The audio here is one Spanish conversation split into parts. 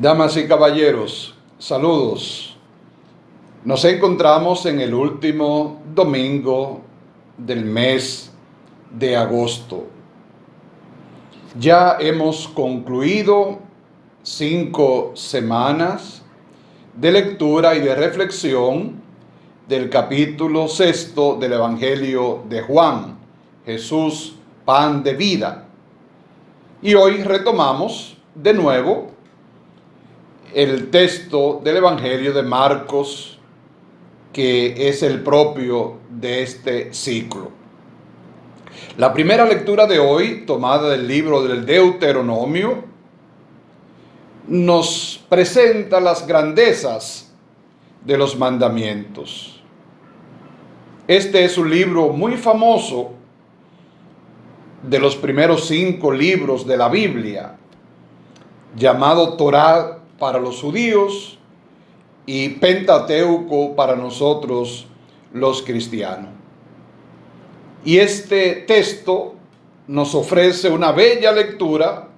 Damas y caballeros, saludos. Nos encontramos en el último domingo del mes de agosto. Ya hemos concluido 5 semanas de lectura y de reflexión del capítulo 6 del Evangelio de Juan, Jesús, pan de vida. Y hoy retomamos de nuevo el texto del Evangelio de Marcos, que es el propio de este ciclo. La primera lectura de hoy, tomada del libro del Deuteronomio, nos presenta las grandezas de los mandamientos. Este es un libro muy famoso, de los primeros 5 libros de la Biblia, llamado Torá para los judíos y Pentateuco para nosotros los cristianos. Y este texto nos ofrece una bella lectura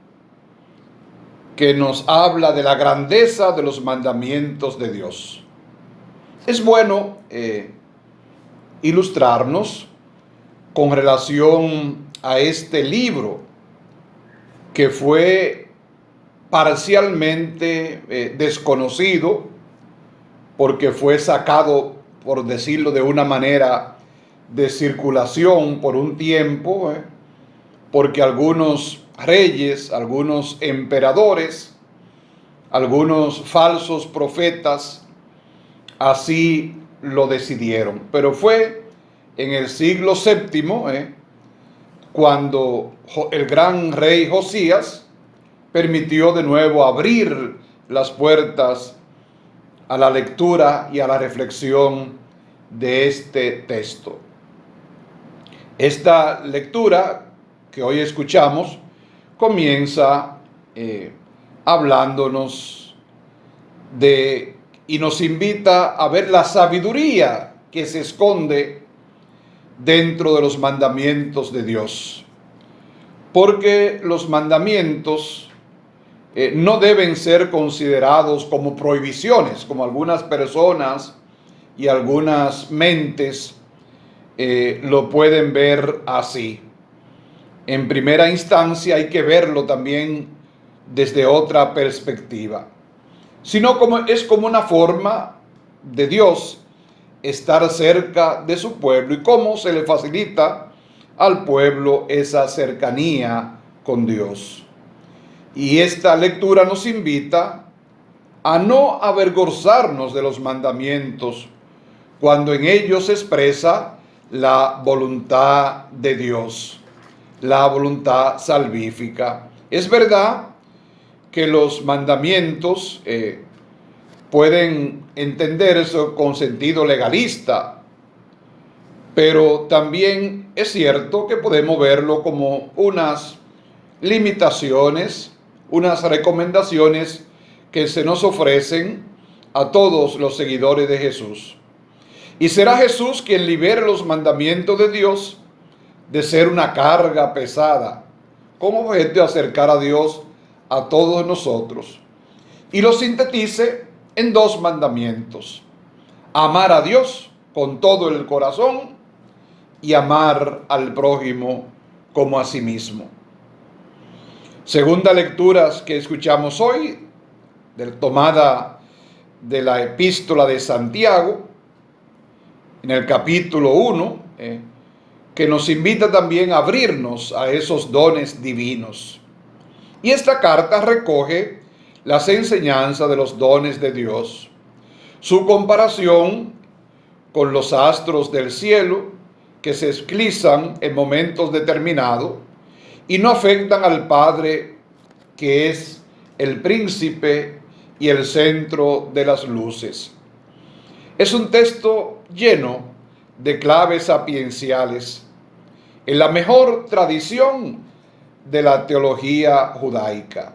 que nos habla de la grandeza de los mandamientos de Dios. Es bueno ilustrarnos con relación a este libro, que fue parcialmente desconocido, porque fue sacado, por decirlo de una manera, de circulación por un tiempo, porque algunos reyes, algunos emperadores, algunos falsos profetas así lo decidieron. Pero fue en el siglo VII cuando el gran rey Josías permitió de nuevo abrir las puertas a la lectura y a la reflexión de este texto. Esta lectura que hoy escuchamos comienza hablándonos y nos invita a ver la sabiduría que se esconde dentro de los mandamientos de Dios. Porque los mandamientos no deben ser considerados como prohibiciones, como algunas personas y algunas mentes lo pueden ver así. En primera instancia hay que verlo también desde otra perspectiva, sino es como una forma de Dios estar cerca de su pueblo y cómo se le facilita al pueblo esa cercanía con Dios. Y esta lectura nos invita a no avergonzarnos de los mandamientos cuando en ellos se expresa la voluntad de Dios, la voluntad salvífica. Es verdad que los mandamientos pueden entenderse con sentido legalista, pero también es cierto que podemos verlo como unas limitaciones, unas recomendaciones que se nos ofrecen a todos los seguidores de Jesús. Y será Jesús quien libere los mandamientos de Dios de ser una carga pesada, con objeto de acercar a Dios a todos nosotros. Y lo sintetice en 2 mandamientos: amar a Dios con todo el corazón y amar al prójimo como a sí mismo. Segunda lectura que escuchamos hoy, tomada de la epístola de Santiago, en el capítulo 1, que nos invita también a abrirnos a esos dones divinos. Y esta carta recoge las enseñanzas de los dones de Dios, su comparación con los astros del cielo que se esclizan en momentos determinados y no afectan al Padre, que es el príncipe y el centro de las luces. Es un texto lleno de claves sapienciales, en la mejor tradición de la teología judaica.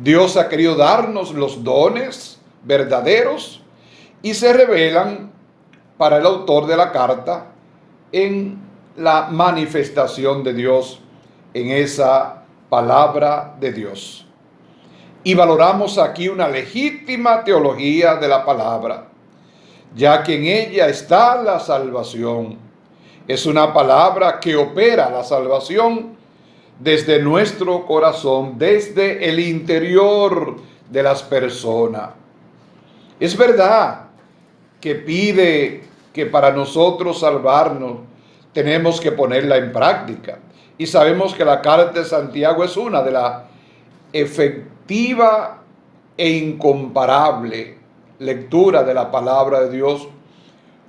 Dios ha querido darnos los dones verdaderos y se revelan para el autor de la carta en la manifestación de Dios, en esa palabra de Dios. Y valoramos aquí una legítima teología de la palabra, ya que en ella está la salvación. Es una palabra que opera la salvación desde nuestro corazón, desde el interior de las personas. Es verdad que pide que para nosotros salvarnos tenemos que ponerla en práctica. Y sabemos que la carta de Santiago es una de las efectiva e incomparable lectura de la palabra de Dios,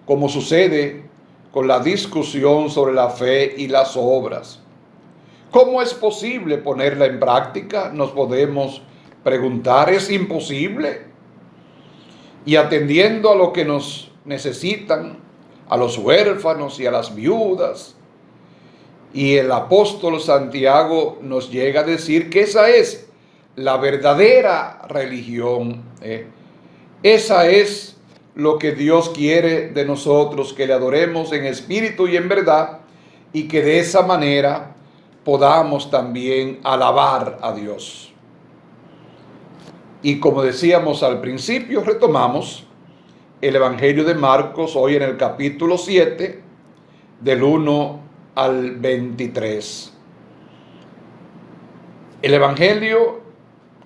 como sucede con la discusión sobre la fe y las obras. ¿Cómo es posible ponerla en práctica? Nos podemos preguntar. ¿Es imposible? Y atendiendo a lo que nos necesitan, a los huérfanos y a las viudas, y el apóstol Santiago nos llega a decir que esa es la verdadera religión. Esa es lo que Dios quiere de nosotros, que le adoremos en espíritu y en verdad, y que de esa manera podamos también alabar a Dios. Y como decíamos al principio, retomamos el Evangelio de Marcos hoy en el capítulo 7, del 1 al 23. El Evangelio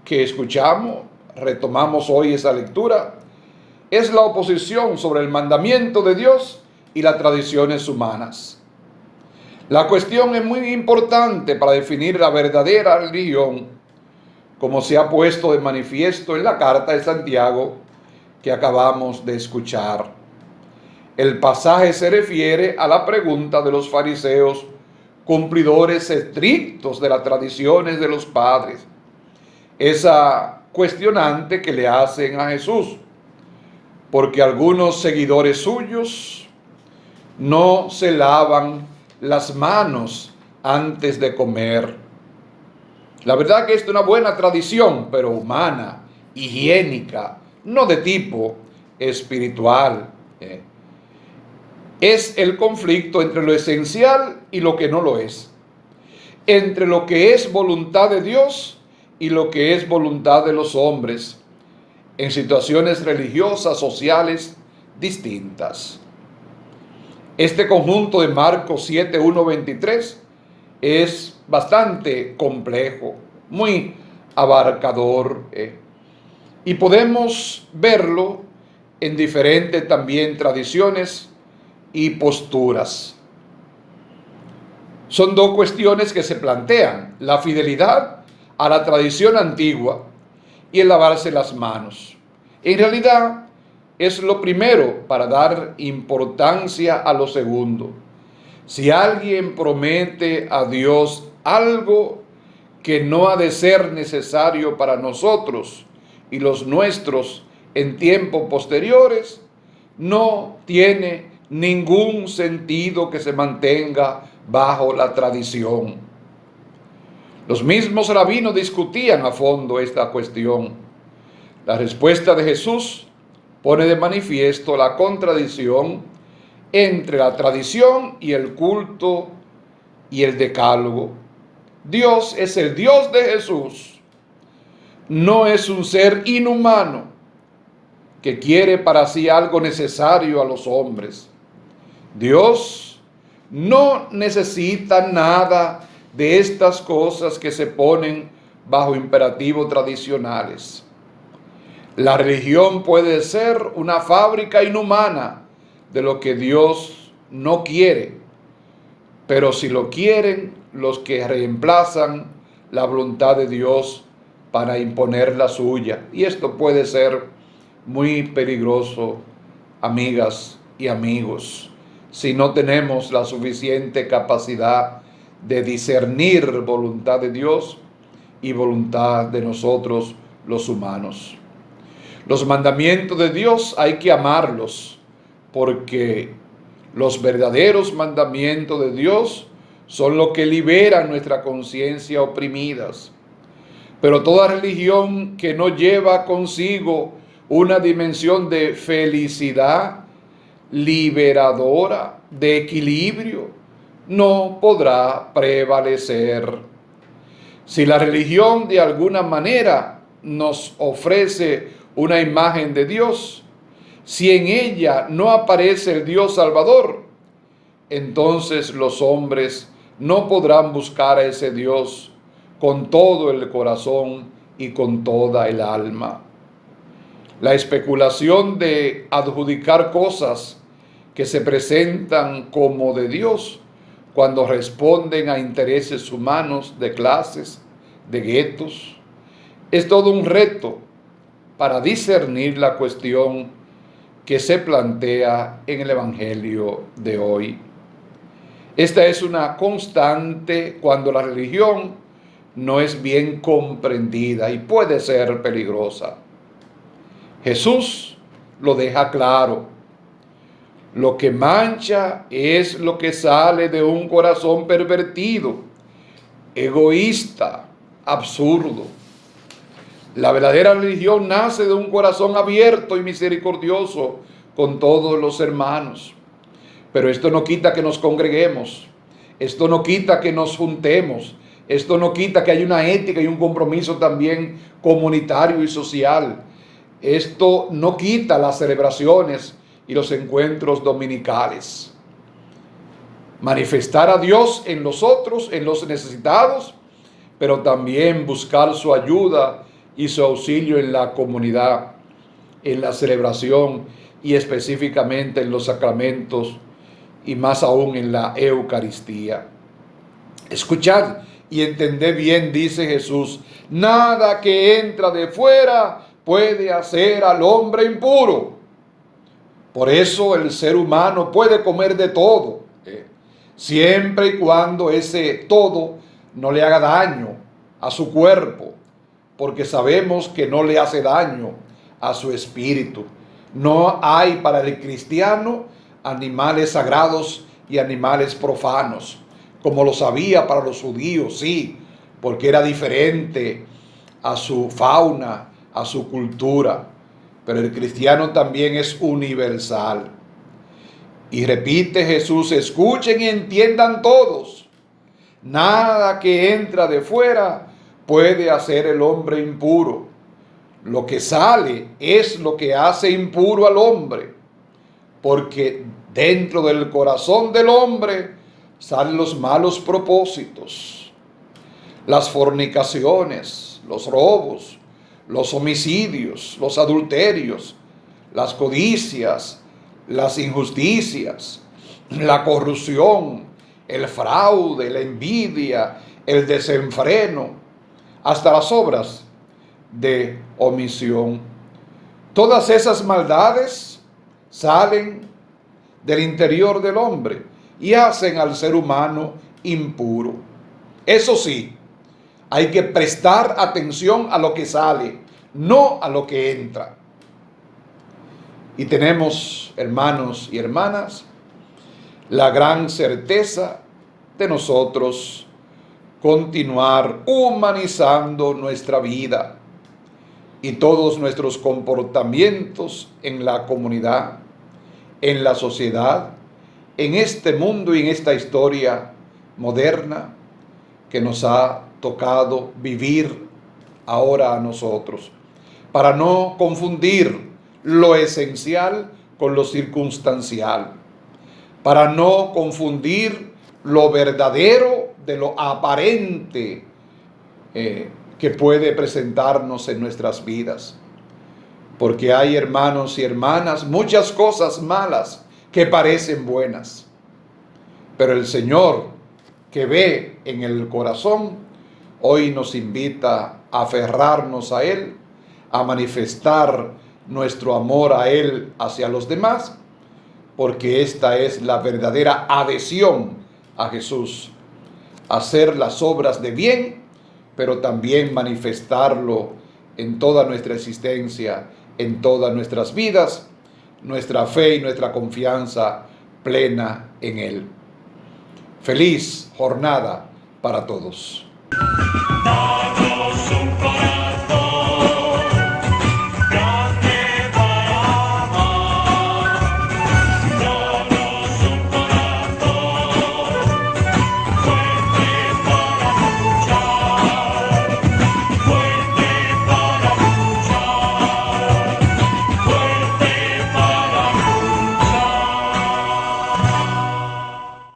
que escuchamos, retomamos hoy esa lectura, es la oposición sobre el mandamiento de Dios y las tradiciones humanas. La cuestión es muy importante para definir la verdadera religión, como se ha puesto de manifiesto en la carta de Santiago que acabamos de escuchar. El pasaje se refiere a la pregunta de los fariseos, cumplidores estrictos de las tradiciones de los padres. Esa cuestionante que le hacen a Jesús, porque algunos seguidores suyos no se lavan las manos antes de comer. La verdad que esto es una buena tradición, pero humana, higiénica, no de tipo espiritual. Es el conflicto entre lo esencial y lo que no lo es, entre lo que es voluntad de Dios y lo que es voluntad de los hombres, en situaciones religiosas, sociales distintas. Este conjunto de Marcos 7, 1, 23 es bastante complejo, muy abarcador, y podemos verlo en diferentes también tradiciones y posturas. Son dos cuestiones que se plantean: la fidelidad a la tradición antigua y el lavarse las manos. En realidad es lo primero para dar importancia a lo segundo. Si alguien promete a Dios algo que no ha de ser necesario para nosotros y los nuestros en tiempos posteriores, no tiene ningún sentido que se mantenga bajo la tradición. Los mismos rabinos discutían a fondo esta cuestión. La respuesta de Jesús pone de manifiesto la contradicción entre la tradición y el culto y el decálogo. Dios es el Dios de Jesús. No es un ser inhumano que quiere para sí algo necesario a los hombres. Dios no necesita nada de estas cosas que se ponen bajo imperativos tradicionales. La religión puede ser una fábrica inhumana de lo que Dios no quiere, pero si lo quieren los que reemplazan la voluntad de Dios para imponer la suya. Y esto puede ser muy peligroso, amigas y amigos, si no tenemos la suficiente capacidad de discernir voluntad de Dios y voluntad de nosotros los humanos. Los mandamientos de Dios hay que amarlos, porque los verdaderos mandamientos de Dios son los que liberan nuestra conciencia oprimidas. Pero toda religión que no lleva consigo una dimensión de felicidad liberadora, de equilibrio, no podrá prevalecer. Si la religión de alguna manera nos ofrece una imagen de Dios, si en ella no aparece el Dios Salvador, entonces los hombres no podrán buscar a ese Dios con todo el corazón y con toda el alma. La especulación de adjudicar cosas que se presentan como de Dios cuando responden a intereses humanos de clases, de guetos, es todo un reto para discernir la cuestión que se plantea en el Evangelio de hoy. Esta es una constante cuando la religión no es bien comprendida y puede ser peligrosa. Jesús lo deja claro. Lo que mancha es lo que sale de un corazón pervertido, egoísta, absurdo. La verdadera religión nace de un corazón abierto y misericordioso con todos los hermanos. Pero esto no quita que nos congreguemos, esto no quita que nos juntemos, esto no quita que haya una ética y un compromiso también comunitario y social. Esto no quita las celebraciones y los encuentros dominicales. Manifestar a Dios en los otros, en los necesitados, pero también buscar su ayuda y su auxilio en la comunidad, en la celebración y específicamente en los sacramentos y más aún en la Eucaristía. Escuchad y entended bien, dice Jesús, nada que entra de fuera puede hacer al hombre impuro. Por eso el ser humano puede comer de todo, siempre y cuando ese todo no le haga daño a su cuerpo, porque sabemos que no le hace daño a su espíritu. No hay para el cristiano animales sagrados y animales profanos, como lo sabía para los judíos, sí, porque era diferente a su fauna, a su cultura. Pero el cristiano también es universal. Y repite Jesús, escuchen y entiendan todos, nada que entra de fuera puede hacer el hombre impuro. Lo que sale es lo que hace impuro al hombre, porque dentro del corazón del hombre salen los malos propósitos, las fornicaciones, los robos, los homicidios, los adulterios, las codicias, las injusticias, la corrupción, el fraude, la envidia, el desenfreno, hasta las obras de omisión. Todas esas maldades salen del interior del hombre y hacen al ser humano impuro. Eso sí, hay que prestar atención a lo que sale, no a lo que entra. Y tenemos, hermanos y hermanas, la gran certeza de nosotros continuar humanizando nuestra vida y todos nuestros comportamientos en la comunidad, en la sociedad, en este mundo y en esta historia moderna que nos ha tocado vivir ahora a nosotros, para no confundir lo esencial con lo circunstancial, para no confundir lo verdadero de lo aparente que puede presentarnos en nuestras vidas. Porque hay, hermanos y hermanas, muchas cosas malas que parecen buenas, pero el Señor, que ve en el corazón, hoy nos invita a aferrarnos a Él, a manifestar nuestro amor a Él hacia los demás, porque esta es la verdadera adhesión a Jesús, hacer las obras de bien, pero también manifestarlo en toda nuestra existencia, en todas nuestras vidas, nuestra fe y nuestra confianza plena en Él. Feliz jornada para todos.